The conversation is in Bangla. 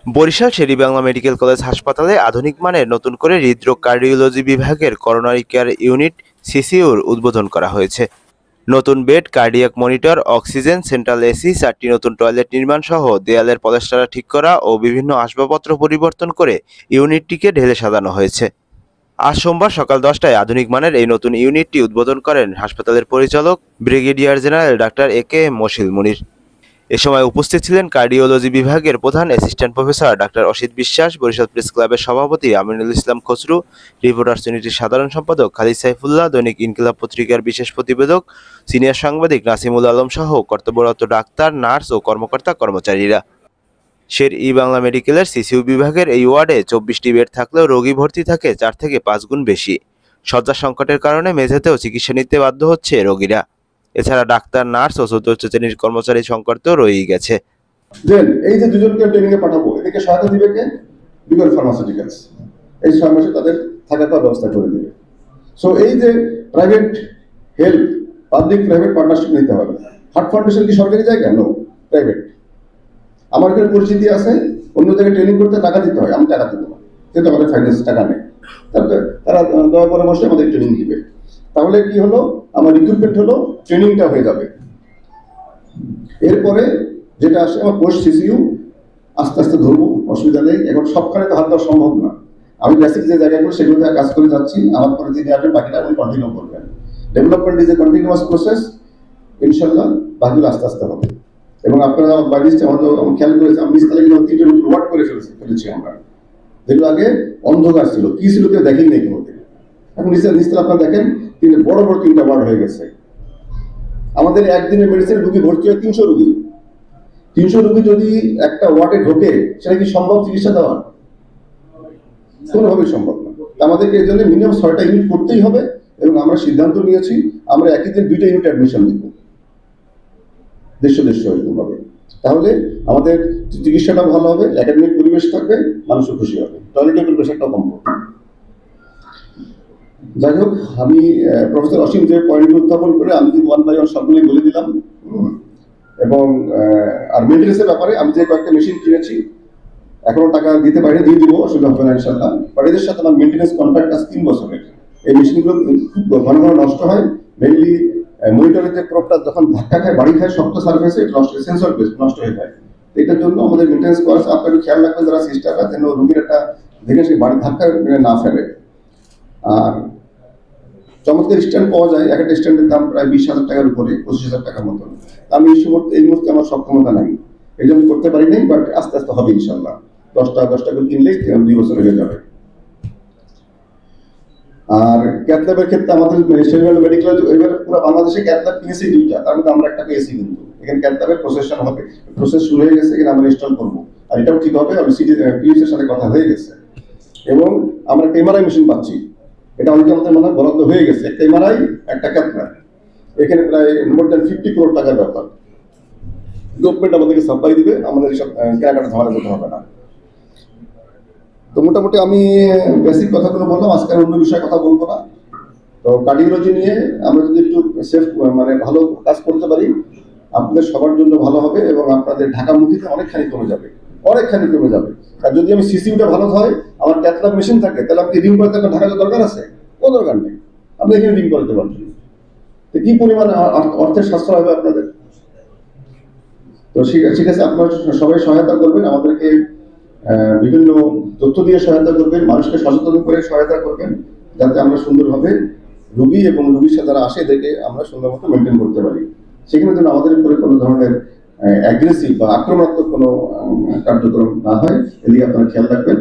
বরিশাল শের-ই-বাংলা মেডিকেল কলেজ হাসপাতালে আধুনিক মানের নতুন করে হৃদরোগ কার্ডিওলজি বিভাগের করোনারি কেয়ার ইউনিট সিসিইউর উদ্বোধন করা হয়েছে। নতুন bed, cardiac monitor, oxygen, central AC, 4টি নতুন টয়লেট নির্মাণ সহ দেয়ালের পলেস্টারা ঠিক করা ও বিভিন্ন আসবাবপত্র পরিবর্তন করে ইউনিটটিকে ঢেলে সাজানো হয়েছে। আজ সোমবার সকাল 10টায় আধুনিক মানের এই নতুন ইউনিটটি উদ্বোধন করেন হাসপাতালের পরিচালক ব্রিগেডিয়ার জেনারেল ডাক্তার এ.কে.এম. মশিল মুনির। এ সময় উপস্থিত ছিলেন কার্ডিওলজি বিভাগের প্রধান অ্যাসিস্ট্যান্ট প্রফেসর ডাক্তার অসিত বিশ্বাস, বরিশাল প্রেস ক্লাবের সভাপতি আমিনুল ইসলাম খসরু, রিপোর্টার্স ইউনিটির সাধারণ সম্পাদক খালিদ সাইফুল্লাহ, দৈনিক ইনকিলাব পত্রিকার বিশেষ প্রতিবেদক, সিনিয়র সাংবাদিক নাসিমুল আলম সহ কর্তব্যরত ডাক্তার, নার্স ও কর্মকর্তা-কর্মচারীরা। শের-ই-বাংলা মেডিকেলের সিসিইউ বিভাগের এই ওয়ার্ডে 24টি বেড থাকলেও রোগী ভর্তি থাকে 4 থেকে 5 গুণ বেশি। শয্যা সংকটের কারণে মেঝেতেও চিকিৎসা নিতে বাধ্য হচ্ছে রোগীরা। এছাড়া ডাক্তার, নার্স ও চতুর্থ শ্রেণীর কর্মচারী সংকট তো রয়েই গেছে। এই যে দুজনকে ট্রেনিং এ পাঠাবো, এদিকে সহায়তা দিবে কে? Beagle pharmaceuticals. এই 6 মাসে তাদের থাকা খাওয়ার ব্যবস্থা করে দিবে। সো এই যে private health, public private partnership নিতে হবে। হার্ট ফাউন্ডেশন কি সরকারি জায়গা? No, private. আমার এখানে পরিচিতি আছে, অন্য জায়গায় ট্রেনিং করতে টাকা দিতে হয়, আমি টাকা দিব না, কিন্তু আমাদের ফাইন্যান্স টাকা নেই। তারা দয়া করে বসে আমাদের ট্রেনিং দিবে। তাহলে কি হলো, আমার রিক্রুটমেন্ট হলো, ট্রেনিংটা হয়ে যাবে। এরপরে যেটা আসে আমার পোস্ট সিসিইউ আস্তে আস্তে ধরবো, অসুবিধা নেই। এখন সবখানে তো হাত দেওয়া সম্ভব না। আমি বেসিক যে জায়গাগুলো সেগুলোতে কাজ করে যাচ্ছি, আমার পরে যিনি আসবেন বাকিটা উনি কন্টিনিউ করবেন। Development is a continuous process, ইনশাল্লাহ বাকিগুলো আস্তে আস্তে হবে। এবং আপনারা বাড়িতে আমাদের খেয়াল করেছে, আমি নিচতলা কিন্তু 3টে রোবট করে ফেলেছি আমরা, যেগুলো আগে অন্ধকার ছিল, কি ছিল কেউ দেখেই নেই কোনো দিন। এখন নিচতলা আপনারা দেখেন 3টে বড় বড় 3টা ওয়ার্ড হয়ে গেছে। আমাদের একদিনে মেডিসিন রুগী ভর্তি হয় 300 রুগী। 300 রুগী যদি একটা ওয়ার্ডে ঢোকে, সেটা কি সম্ভব চিকিৎসা দেওয়া? কোনোভাবেই সম্ভব না। আমাদেরকে এই জন্য মিনিমাম 6টা ইউনিট করতেই হবে। এবং আমরা সিদ্ধান্ত নিয়েছি আমরা একই দিন 2টা ইউনিট অ্যাডমিশন দিব, দেশ এরকম ভাবে। তাহলে আমাদের চিকিৎসাটা ভালো হবে, একাডেমিক পরিবেশ থাকবে, মানুষও খুশি হবে, টয়লেটের পরিবেশটা কম হবে। যাই হোক, আমি প্রফেসর অসীম যে পয়েন্ট উত্থাপন করে আমি কিন্তু 1 বাই 1 সবগুলোই বলে দিলাম। এবং আর মেইনটেনেন্সের ব্যাপারে আমি যে কয়েকটা মেশিন কিনেছি, এখনো টাকা দিতে পারিনি, দিয়ে দিব, অসুবিধা হবে না ইনশাল্লাহ। বাট এদের সাথে আমার মেইনটেনেন্স কন্ট্রাক্ট আছে 3 বছরের। এই মেশিনগুলো খুব ঘন ঘন নষ্ট হয়। মেইনলি মনিটরের যে প্রোবটা যখন ধাক্কা খায়, বাড়ি খায়, শক্ত সার্ফেসে নষ্ট, সেন্সর বেস নষ্ট হয়ে যায়। এটার জন্য আমাদের মেইনটেনেন্স করা আছে। আপনারা খেয়াল রাখবেন যারা সিস্টাররা, যেন রোগীর একটা দেখে সেই বাড়ি ধাক্কা না ফেলে। আর চমৎকার স্ট্যান্ড পাওয়া যায়, একটা স্ট্যান্ডের দাম প্রায় 20,000 টাকার উপরে, 25,000 টাকার মতন। আমি এই মুহূর্তে আমার সক্ষমতা নাই, এই জন্য করতে পারি নাই। বাট আস্তে আস্তে হবে ইনশাল্লাহ। 10টা করে কিনলেই 2 বছর হয়ে যাবে। আর ক্যাথল্যাবের ক্ষেত্রে আমাদের শের-ই-বাংলা মেডিকেল এবার পুরো বাংলাদেশে ক্যাথল্যাব কিনেছি 2টা, তার মধ্যে আমরা একটা পেয়েছি। কিন্তু এখানে ক্যাথল্যাবের প্রসেসন হবে, প্রসেস শুরু হয়ে গেছে, এখানে আমরা ইনস্টল করবো। আর এটাও ঠিক হবে, আমি পিএস এর সাথে কথা হয়ে গেছে। এবং আমরা একটা এমআরআই মেশিন পাচ্ছি, এটা অলরেডি আমাদের মনে হয় বরাদ্দ হয়ে গেছে। একটা এমআরআই, একটা ক্যাথল্যাব, এখানে প্রায় মোর দ্যান 50 crore টাকার ব্যাপার। গভর্নমেন্ট আমাদেরকে সাপ্লাই দিবে, আমাদের সব কেনাকাটা ঝামেলা করতে হবে না। তো মোটামুটি আমি বেসিক কথাগুলো বললাম, আজকে অন্য বিষয়ে কথা বলবো না। তো কার্ডিওলজি নিয়ে আমরা যদি একটু সেফ মানে ভালো কাজ করতে পারি, আপনাদের সবার জন্য ভালো হবে এবং আপনাদের ঢাকামুখীতে অনেকখানি কমে যাবে। আর যদি আমি সিসিউটা ভালো হয়, আমার ক্যাথল্যাব মেশিন থাকে, তাহলে আপনি রিং করতে ঢাকা যাওয়ার দরকার আছে? কোনো দরকার নেই, আপনি এখানে রিং করতে পারবেন। তো কি পরিমাণে অর্থের সাশ্রয় হবে আপনাদের। তো ঠিক আছে, আপনারা সবাই সহায়তা করবেন, আমাদেরকে বিভিন্ন তথ্য দিয়ে সহায়তা করবেন, মানুষকে সচেতন করে সহায়তা করবেন, যাতে আমরা সুন্দরভাবে রোগী এবং রোগীর সাথে যারা আসে এদেরকে আমরা সুন্দর মতো মেনটেন করতে পারি। সেখানে যেন আমাদের উপরে কোনো ধরনের অ্যাগ্রেসিভ বা আক্রমণাত্মক কোনো কার্যক্রম না হয়, এদিকে আপনারা খেয়াল রাখবেন।